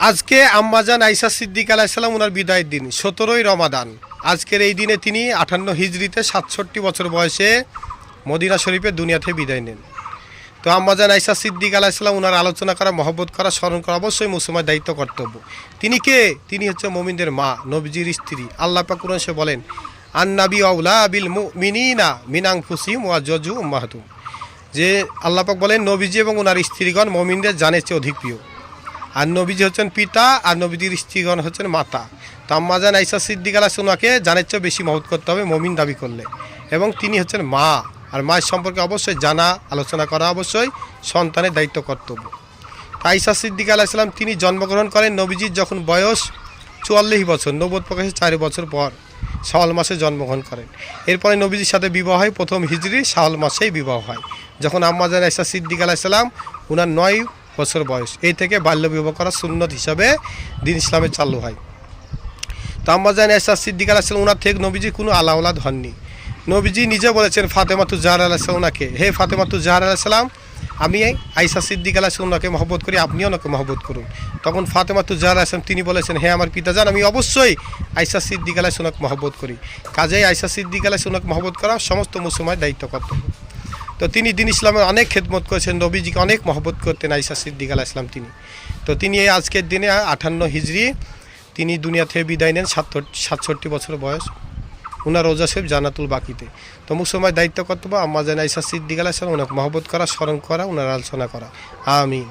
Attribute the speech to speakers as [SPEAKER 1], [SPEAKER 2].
[SPEAKER 1] আজকে আম্মাজান আয়েশা সিদ্দিকা আলাইহিস সালাম ওনার বিদায়ের দিন ১৭ই রমাদান। আজকের এই দিনে তিনি ৫৮ হিজরিতে ৬৭ বছর বয়সে মদিনা শরীফে দুনিয়া থেকে বিদায় নেন। তো আম্মাজান আয়েশা সিদ্দিকা আলাইহিস সালাম ওনার আলোচনা করা, মহব্বত করা, স্মরণ করা অবশ্যই মুসলমানের দায়িত্ব কর্তব্য। তিনি কে? তিনি হচ্ছে মুমিনদের মা, নবীজির স্ত্রী। আল্লাহ পাক কুরআনে বলেন, আন-নাবী আউলা বিল মুমিনিনা মিন আনফুসিহিম ওয়া আজওয়াজুহু উম্মাহাতুহুম, যে আল্লাহ পাক বলেন নবীজি এবং ওনার স্ত্রীগণ মুমিনদের জানের চেয়ে অধিক প্রিয়। আর নবীজি হচ্ছেন পিতা, আর নবীজির স্ত্রীগণ হচ্ছেন মাতা। তো আম্মাজান আয়েশা সিদ্দিকা আলাইহিস সালামকে জানের চেয়ে বেশি মহব্বত করতে হবে মুমিন দাবি করলে। এবং তিনি হচ্ছেন মা, আর মায়ের সম্পর্কে অবশ্যই জানা, আলোচনা করা অবশ্যই সন্তানের দায়িত্ব কর্তব্য। আয়েশা সিদ্দিকা আলাইহিস সালাম তিনি জন্মগ্রহণ করেন নবীজির যখন বয়স ৪৪ বছর, নবুয়ত প্রকাশের ৪ বছর পর শাওয়াল মাসে জন্মগ্রহণ করেন। এরপরে নবীজির সাথে বিবাহ হয়, প্রথম হিজরি শাওয়াল মাসেই বিবাহ হয়, যখন আম্মাজান আয়েশা সিদ্দিকা আলাইহিস সালাম ওনার ৯ বছর বয়স। এই থেকে বাল্য বিবাহ করা সুন্নত হিসাবে দিন ইসলামে চালু হয়। তো আম্মাজান আয়েশা সিদ্দিকা আলাইহিস সালাম ওনার থেকে নবীজি কোনো আলাওলাদ হননি। নবীজি নিজে বলেছেন ফাতেমাতু জাহরা আলাইহিস সালাম ওনাকে, হে ফাতেমাতু জাহরা আলাইহিস সালাম, আমি আয়েশা সিদ্দিকা আলাইহিস সালাম ওনাকে মহব্বত করি, আপনিও ওনাকে মহব্বত করুন। তখন ফাতেমাতু জাহরা আলাইহিস সালাম তিনি বলেছেন, হে আমার পিতাজান, আমি অবশ্যই আয়েশা সিদ্দিকা আলাইহিস সালামকে মহব্বত করি। কাজেই আয়েশা সিদ্দিকা আলাইহিস সালামকে মহব্বত করা সমস্ত মুসলমানের দায়িত্ব কর্তব্য। তো তিনি দিন ইসলামের অনেক খেদমত করেছেন, নবীজিকে অনেক মহব্বত করতেন আয়েশা সিদ্দিকা আলাইহিস সালাম তিনি। তো তিনি এই আজকের দিনে ৫৮ হিজরি তিনি দুনিয়া থেকে বিদায় নেন ৬৭ বছর বয়স, ওনার রোজা শরীফ জান্নাতুল বাকিতে। তো মুসলমানের দায়িত্ব কর্তব্য আম্মাজান আয়েশা সিদ্দিকা আলাইহিস সালাম ওনাকে মহব্বত করা, স্মরণ করা, ওনার আলোচনা করা। আমিন।